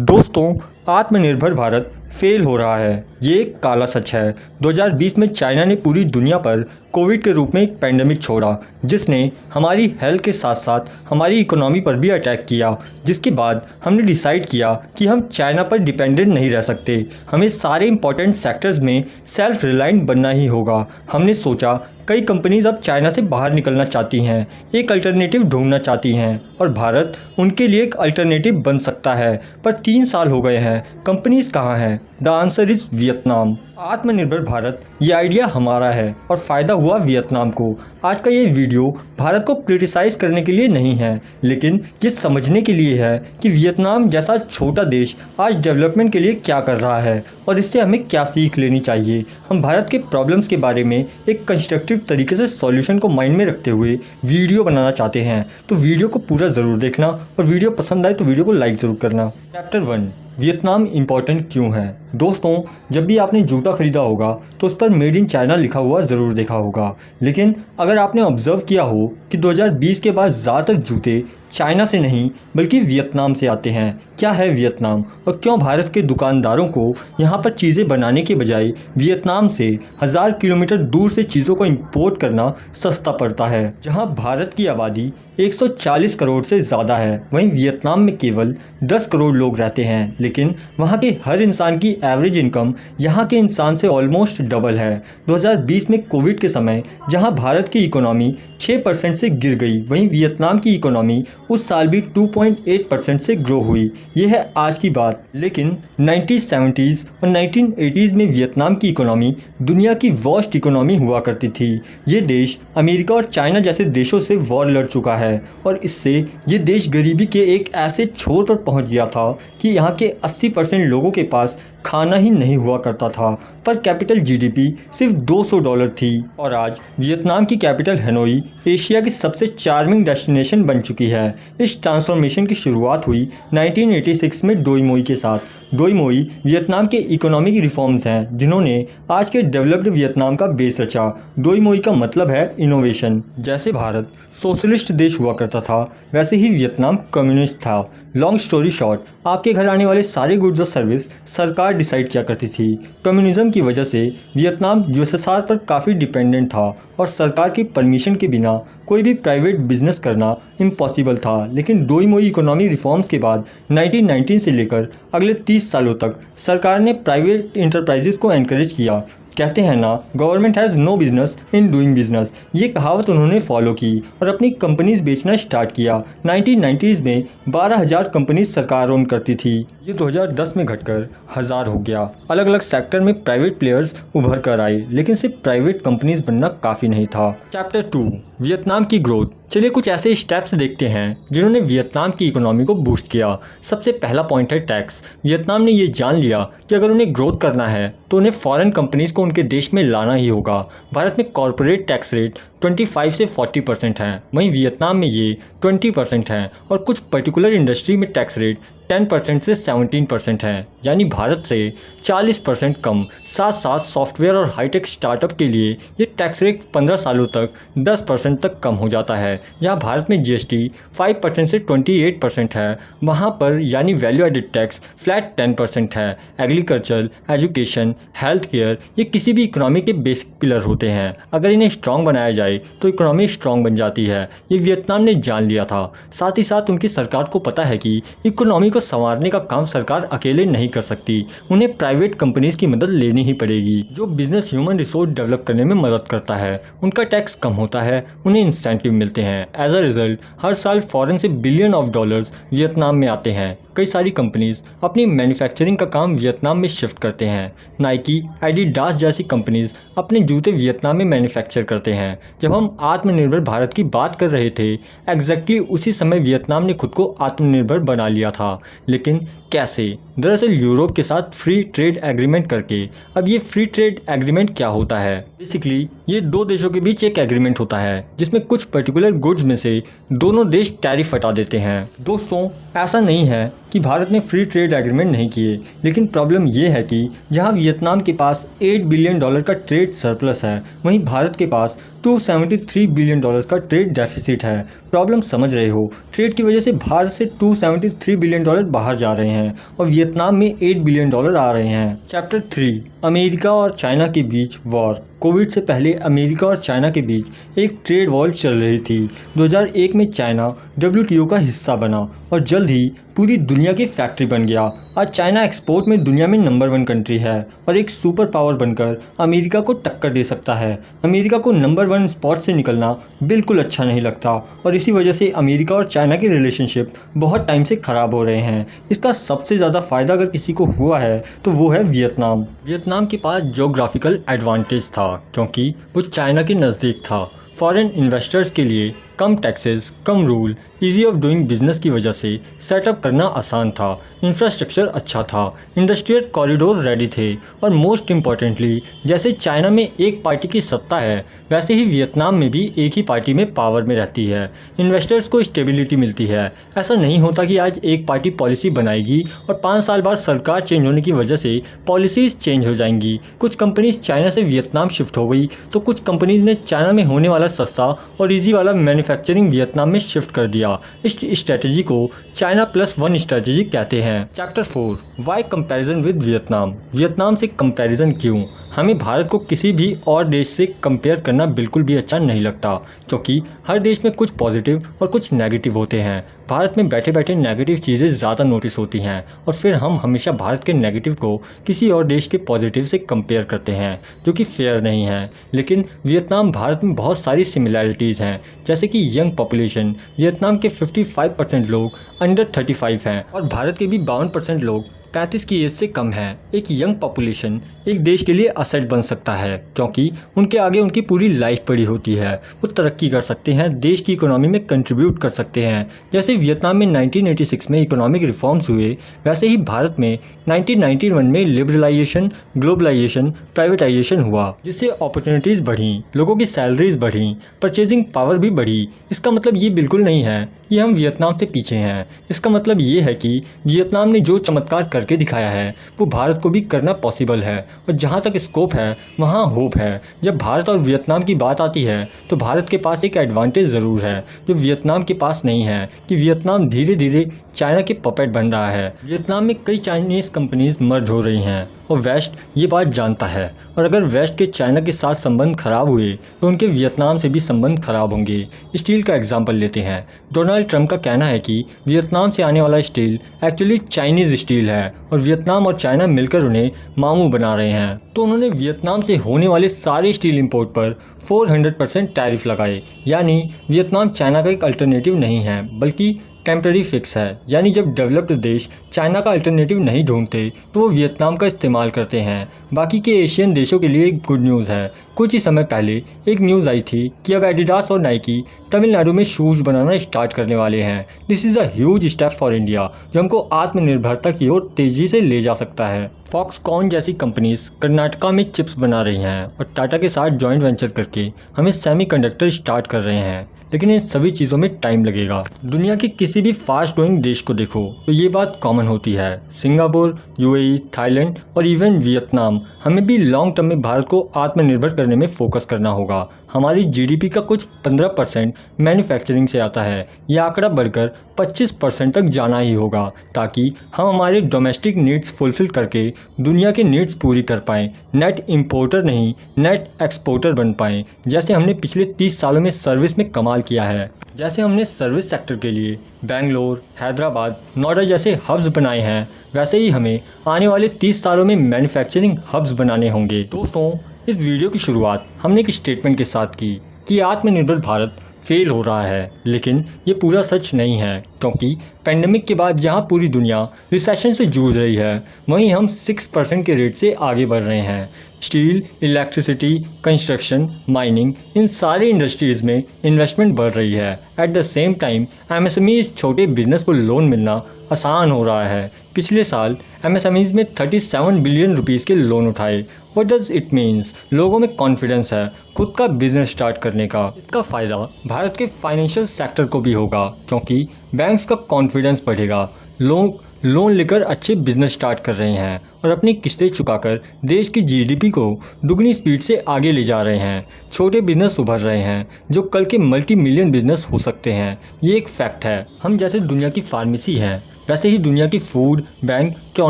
दोस्तों, आत्मनिर्भर भारत फेल हो रहा है, ये एक काला सच है। 2020 में चाइना ने पूरी दुनिया पर कोविड के रूप में एक पैंडेमिक छोड़ा, जिसने हमारी हेल्थ के साथ साथ हमारी इकोनॉमी पर भी अटैक किया। जिसके बाद हमने डिसाइड किया कि हम चाइना पर डिपेंडेंट नहीं रह सकते, हमें सारे इंपॉर्टेंट सेक्टर्स में सेल्फ रिलायंट बनना ही होगा। हमने सोचा कई कंपनीज अब चाइना से बाहर निकलना चाहती हैं, एक अल्टरनेटिव ढूंढना चाहती हैं और भारत उनके लिए एक अल्टरनेटिव बन सकता है। पर 3 साल हो गए हैं, कंपनीज कहाँ हैं? The answer is Vietnam. आत्मनिर्भर भारत ये आइडिया हमारा है और फ़ायदा हुआ वियतनाम को। आज का ये वीडियो भारत को क्रिटिसाइज़ करने के लिए नहीं है, लेकिन ये समझने के लिए है कि वियतनाम जैसा छोटा देश आज डेवलपमेंट के लिए क्या कर रहा है और इससे हमें क्या सीख लेनी चाहिए। हम भारत के प्रॉब्लम्स के बारे में एक कंस्ट्रक्टिव तरीके से सॉल्यूशन को माइंड में रखते हुए वीडियो बनाना चाहते हैं, तो वीडियो को पूरा ज़रूर देखना और वीडियो पसंद आए तो वीडियो को लाइक ज़रूर करना। चैप्टर 1, वियतनाम इम्पॉर्टेंट क्यों है। दोस्तों, जब भी आपने जूता खरीदा होगा तो उस पर मेड इन चाइना लिखा हुआ ज़रूर देखा होगा, लेकिन अगर आपने ऑब्ज़र्व किया हो कि 2020 के बाद ज़्यादातर जूते चाइना से नहीं बल्कि वियतनाम से आते हैं। क्या है वियतनाम और क्यों भारत के दुकानदारों को यहाँ पर चीज़ें बनाने के बजाय वियतनाम से 1000 किलोमीटर दूर से चीज़ों को इंपोर्ट करना सस्ता पड़ता है। जहाँ भारत की आबादी 140 करोड़ से ज़्यादा है, वहीं वियतनाम में केवल 10 करोड़ लोग रहते हैं, लेकिन वहाँ के हर इंसान की एवरेज इनकम यहाँ के इंसान से ऑलमोस्ट डबल है। 2020 में कोविड के समय जहाँ भारत की इकोनॉमी 6% से गिर गई, वहीं वियतनाम की इकोनॉमी उस साल भी 2.8% से ग्रो हुई। ये है आज की बात, लेकिन 1970s और 1980s में वियतनाम की इकोनॉमी दुनिया की वर्स्ट इकोनॉमी हुआ करती थी। ये देश अमेरिका और चाइना जैसे देशों से वॉर लड़ चुका है और इससे ये देश गरीबी के एक ऐसे छोर पर पहुंच गया था कि यहाँ के 80% लोगों के पास खाना ही नहीं हुआ करता था। पर कैपिटल जीडीपी सिर्फ $200 थी और आज वियतनाम की कैपिटल हनोई एशिया की सबसे चार्मिंग डेस्टिनेशन बन चुकी है। इस ट्रांसफॉर्मेशन की शुरुआत हुई 1986 में डोई मोई के साथ। डोई मोई वियतनाम के इकोनॉमिक रिफॉर्म्स हैं जिन्होंने आज के डेवलप्ड वियतनाम का बेस रचा। डोई मोई का मतलब है इनोवेशन। जैसे भारत सोशलिस्ट देश हुआ करता था, वैसे ही वियतनाम कम्युनिस्ट था। लॉन्ग स्टोरी शॉर्ट, आपके घर आने वाले सारे गुड्स और सर्विस सरकार डिसाइड किया करती थी। कम्युनिज्म की वजह से वियतनाम यूएसएसआर पर काफ़ी डिपेंडेंट था और सरकार की परमिशन के बिना कोई भी प्राइवेट बिजनेस करना इम्पॉसिबल था। लेकिन डोई मोई इकोनॉमी रिफॉर्म्स के बाद 1919 से लेकर अगले 30 सालों तक सरकार ने प्राइवेट इंटरप्राइजेस को एनकरेज किया। कहते हैं ना, government has no business in doing business. ये कहावत उन्होंने फॉलो की और अपनी कंपनीज बेचना स्टार्ट किया। 1990s में 12,000 कंपनीज सरकार ओन करती थी। ये 2010 में घटकर 1000 हो गया। अलग अलग सेक्टर में प्राइवेट प्लेयर्स उभर कर आए, लेकिन सिर्फ प्राइवेट कंपनीज बनना काफ़ी नहीं था। चैप्टर 2, वियतनाम की ग्रोथ। चलिए कुछ ऐसे स्टेप्स देखते हैं जिन्होंने वियतनाम की इकोनॉमी को बूस्ट किया। सबसे पहला पॉइंट है टैक्स। वियतनाम ने ये जान लिया कि अगर उन्हें ग्रोथ करना है तो उन्हें फॉरेन कंपनीज को उनके देश में लाना ही होगा। भारत में कॉरपोरेट टैक्स रेट 25 से 40% है, वहीं वियतनाम में ये 20% है और कुछ पर्टिकुलर इंडस्ट्री में टैक्स रेट 10% से 17% है, यानी भारत से 40% कम। साथ साथ सॉफ्टवेयर और हाईटेक स्टार्टअप के लिए ये टैक्स रेट 15 सालों तक 10% तक कम हो जाता है। जहाँ भारत में जीएसटी 5% से 28% है, वहाँ पर यानी वैल्यू एडेड टैक्स फ्लैट 10% है। एग्रीकल्चर, एजुकेशन, हेल्थ केयर ये किसी भी इकोनॉमी के बेसिक पिलर होते हैं। अगर इन्हें स्ट्रॉन्ग बनाया जाए तो इकोनॉमी स्ट्रॉन्ग बन जाती है। ये वियतनाम ने जान लिया था। साथ ही साथ उनकी सरकार को पता है कि इकोनॉमी को संवारने का काम सरकार अकेले नहीं कर सकती, उन्हें प्राइवेट कंपनीज की मदद लेनी ही पड़ेगी। जो बिजनेस ह्यूमन रिसोर्स डेवलप करने में मदद करता है, उनका टैक्स कम होता है, उन्हें इंसेंटिव मिलते हैं। एज अ रिजल्ट हर साल फॉरेन से बिलियन ऑफ डॉलर्स वियतनाम में आते हैं। कई सारी कंपनीज अपनी मैन्युफैक्चरिंग का काम वियतनाम में शिफ्ट करते हैं। नाइकी, एडिडास जैसी कंपनीज अपने जूते वियतनाम में मैन्युफैक्चर करते हैं। जब हम आत्मनिर्भर भारत की बात कर रहे थे, एग्जैक्टली उसी समय वियतनाम ने खुद को आत्मनिर्भर बना लिया था। लेकिन कैसे? दरअसल यूरोप के साथ फ्री ट्रेड एग्रीमेंट करके। अब ये फ्री ट्रेड एग्रीमेंट क्या होता है? बेसिकली ये दो देशों के बीच एक एग्रीमेंट होता है जिसमें कुछ पर्टिकुलर गुड्स में से दोनों देश टैरिफ हटा देते हैं। दोस्तों, ऐसा नहीं है कि भारत ने फ्री ट्रेड एग्रीमेंट नहीं किए, लेकिन प्रॉब्लम ये है कि जहां वियतनाम के पास $8 बिलियन का ट्रेड सरप्लस है, वहीं भारत के पास $273 बिलियन का ट्रेड डेफिसिट है। प्रॉब्लम समझ रहे हो, ट्रेड की वजह से भारत से $273 बिलियन बाहर जा रहे हैं और वियतनाम में $8 बिलियन आ रहे हैं। चैप्टर 3, अमेरिका और चाइना के बीच वॉर। कोविड से पहले अमेरिका और चाइना के बीच एक ट्रेड वॉर चल रही थी। 2001 में चाइना WTO का हिस्सा बना और जल्द ही पूरी दुनिया की फैक्ट्री बन गया। आज चाइना एक्सपोर्ट में दुनिया में नंबर 1 कंट्री है और एक सुपर पावर बनकर अमेरिका को टक्कर दे सकता है। अमेरिका को नंबर 1 स्पॉट से निकलना बिल्कुल अच्छा नहीं लगता और इसी वजह से अमेरिका और चाइना के रिलेशनशिप बहुत टाइम से ख़राब हो रहे हैं। इसका सबसे ज़्यादा फ़ायदा अगर किसी को हुआ है तो वो है वियतनाम। वियतनाम के पास ज्योग्राफिकल एडवांटेज था क्योंकि वो चाइना के नज़दीक था। फॉरेन इन्वेस्टर्स के लिए कम टैक्सेस, कम rule, easy of doing business की वजह से सेटअप करना आसान था। इंफ्रास्ट्रक्चर अच्छा था, इंडस्ट्रियल कॉरिडोर रेडी थे और मोस्ट इम्पॉर्टेंटली, जैसे चाइना में एक पार्टी की सत्ता है वैसे ही वियतनाम में भी एक ही पार्टी में पावर में रहती है। इन्वेस्टर्स को स्टेबिलिटी मिलती है। ऐसा नहीं होता कि आज एक पार्टी पॉलिसी बनाएगी और 5 साल बाद सरकार चेंज होने की वजह से पॉलिसीज़ चेंज हो जाएंगी। कुछ कंपनीज चाइना से वियतनाम शिफ्ट हो गई तो कुछ कंपनीज ने चाइना में होने वाला सस्ता और ईजी वाला मैन्युफैक्चरिंग वियतनाम में शिफ्ट कर दिया। इस स्ट्रेटजी को चाइना +1 स्ट्रेटजी कहते हैं। Chapter 4, why comparison with Vietnam. Vietnam से कंपैरिजन क्यों? हमें भारत को किसी भी और देश से कंपेयर करना बिल्कुल भी अच्छा नहीं लगता क्योंकि हर देश में कुछ पॉजिटिव और कुछ नेगेटिव होते हैं। भारत में बैठे बैठे नेगेटिव चीज़ें ज़्यादा नोटिस होती हैं और फिर हम हमेशा भारत के नेगेटिव को किसी और देश के पॉजिटिव से कंपेयर करते हैं, जो कि फेयर नहीं है। लेकिन वियतनाम भारत में बहुत सारी सिमिलैरिटीज़ हैं, जैसे कि यंग पॉपुलेशन। वियतनाम के 55% लोग अंडर 35 हैं और भारत के भी 52% लोग 35 की एज से कम है। एक यंग पॉपुलेशन एक देश के लिए असेट बन सकता है क्योंकि उनके आगे उनकी पूरी लाइफ पड़ी होती है। वो तरक्की कर सकते हैं, देश की इकोनॉमी में कंट्रीब्यूट कर सकते हैं। जैसे वियतनाम में 1986 में इकोनॉमिक रिफॉर्म्स हुए, वैसे ही भारत में 1991 में लिबरलाइजेशन, ग्लोबलाइजेशन, प्राइवेटाइजेशन हुआ, जिससे अपॉर्चुनिटीज़ बढ़ी, लोगों की सैलरीज बढ़ी, परचेजिंग पावर भी बढ़ी। इसका मतलब ये बिल्कुल नहीं है कि हम वियतनाम से पीछे हैं। इसका मतलब ये है कि वियतनाम ने जो चमत्कार करके दिखाया है वो भारत को भी करना पॉसिबल है और जहाँ तक स्कोप है वहाँ होप है। जब भारत और वियतनाम की बात आती है तो भारत के पास एक एडवांटेज ज़रूर है जो वियतनाम के पास नहीं है, कि वियतनाम धीरे धीरे चाइना के पपेट बन रहा है। वियतनाम में कई चाइनीज़ कंपनीज मर्ज हो रही हैं और वेस्ट ये बात जानता है और अगर वेस्ट के चाइना के साथ संबंध खराब हुए तो उनके वियतनाम से भी संबंध खराब होंगे। स्टील का एग्जांपल लेते हैं। डोनाल्ड ट्रंप का कहना है कि वियतनाम से आने वाला स्टील एक्चुअली चाइनीज़ स्टील है और वियतनाम और चाइना मिलकर उन्हें मामू बना रहे हैं। तो उन्होंने वियतनाम से होने वाले सारे स्टील इंपोर्ट पर 400% टैरिफ लगाए। यानी वियतनाम चाइना का एक अल्टरनेटिव नहीं है बल्कि टेम्पररी फिक्स है। यानी जब डेवलप्ड देश चाइना का अल्टरनेटिव नहीं ढूंढते तो वो वियतनाम का इस्तेमाल करते हैं। बाकी के एशियन देशों के लिए एक गुड न्यूज़ है। कुछ ही समय पहले एक न्यूज़ आई थी कि अब एडिडास और नाइकी तमिलनाडु में शूज़ बनाना स्टार्ट करने वाले हैं। This is a huge step for India जो हमको आत्मनिर्भरता की ओर तेज़ी से ले जा सकता है। फॉक्सकॉन जैसी कंपनीज कर्नाटका में चिप्स बना रही हैं और टाटा के साथ जॉइंट वेंचर करके हमें सेमीकंडक्टर स्टार्ट कर रहे हैं, लेकिन इन सभी चीज़ों में टाइम लगेगा। दुनिया के किसी भी फास्ट ग्रोइंग देश को देखो तो ये बात कॉमन होती है। सिंगापुर, यूएई, थाईलैंड और इवन वियतनाम, हमें भी लॉन्ग टर्म में भारत को आत्मनिर्भर करने में फोकस करना होगा। हमारी जीडीपी का कुछ 15% मैन्युफैक्चरिंग से आता है। यह आंकड़ा बढ़कर 25% तक जाना ही होगा ताकि हम हमारे डोमेस्टिक नीड्स फुलफिल करके दुनिया के नीड्स पूरी कर पाएँ। नेट इंपोर्टर नहीं, नेट एक्सपोर्टर बन पाएँ, जैसे हमने पिछले 30 सालों में सर्विस में कमाल किया है। जैसे हमने सर्विस सेक्टर के लिए बेंगलोर, हैदराबाद, नोएडा जैसे हब्स बनाए हैं, वैसे ही हमें आने वाले 30 सालों में मैन्युफैक्चरिंग हब्स बनाने होंगे। दोस्तों, इस वीडियो की शुरुआत हमने एक स्टेटमेंट के साथ की कि आत्मनिर्भर भारत फेल हो रहा है, लेकिन ये पूरा सच नहीं है क्योंकि पेंडेमिक के बाद जहां पूरी दुनिया रिसेशन से जूझ रही है, वहीं हम 6% के रेट से आगे बढ़ रहे हैं। स्टील, इलेक्ट्रिसिटी, कंस्ट्रक्शन, माइनिंग, इन सारी इंडस्ट्रीज़ में इन्वेस्टमेंट बढ़ रही है। At the same time MSMEs छोटे बिजनेस को लोन मिलना आसान हो रहा है। पिछले साल एमएसएमईज़ में 37 बिलियन रुपीज़ के लोन उठाए। What does it means? लोगों में कॉन्फिडेंस है खुद का बिजनेस स्टार्ट करने का। इसका फ़ायदा भारत के फाइनेंशियल सेक्टर को भी होगा क्योंकि बैंक्स का कॉन्फिडेंस बढ़ेगा। लोग लोन लेकर अच्छे बिजनेस स्टार्ट कर रहे हैं और अपनी किस्तें चुकाकर देश की जीडीपी को दुगनी स्पीड से आगे ले जा रहे हैं। छोटे बिजनेस उभर रहे हैं जो कल के मल्टी मिलियन बिजनेस हो सकते हैं। ये एक फैक्ट है। हम जैसे दुनिया की फार्मेसी हैं वैसे ही दुनिया की फूड बैंक क्यों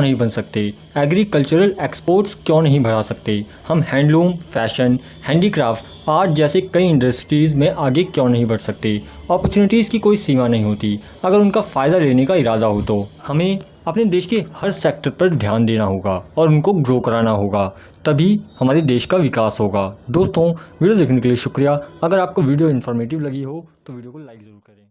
नहीं बन सकते? एग्रीकल्चरल एक्सपोर्ट्स क्यों नहीं बढ़ा सकते? हम हैंडलूम, फैशन, हैंडीक्राफ्ट, आर्ट जैसे कई इंडस्ट्रीज़ में आगे क्यों नहीं बढ़ सकते? अपॉर्चुनिटीज़ की कोई सीमा नहीं होती अगर उनका फ़ायदा लेने का इरादा हो तो। हमें अपने देश के हर सेक्टर पर ध्यान देना होगा और उनको ग्रो कराना होगा, तभी हमारे देश का विकास होगा। दोस्तों, वीडियो देखने के लिए शुक्रिया। अगर आपको वीडियो इन्फॉर्मेटिव लगी हो तो वीडियो को लाइक ज़रूर करें।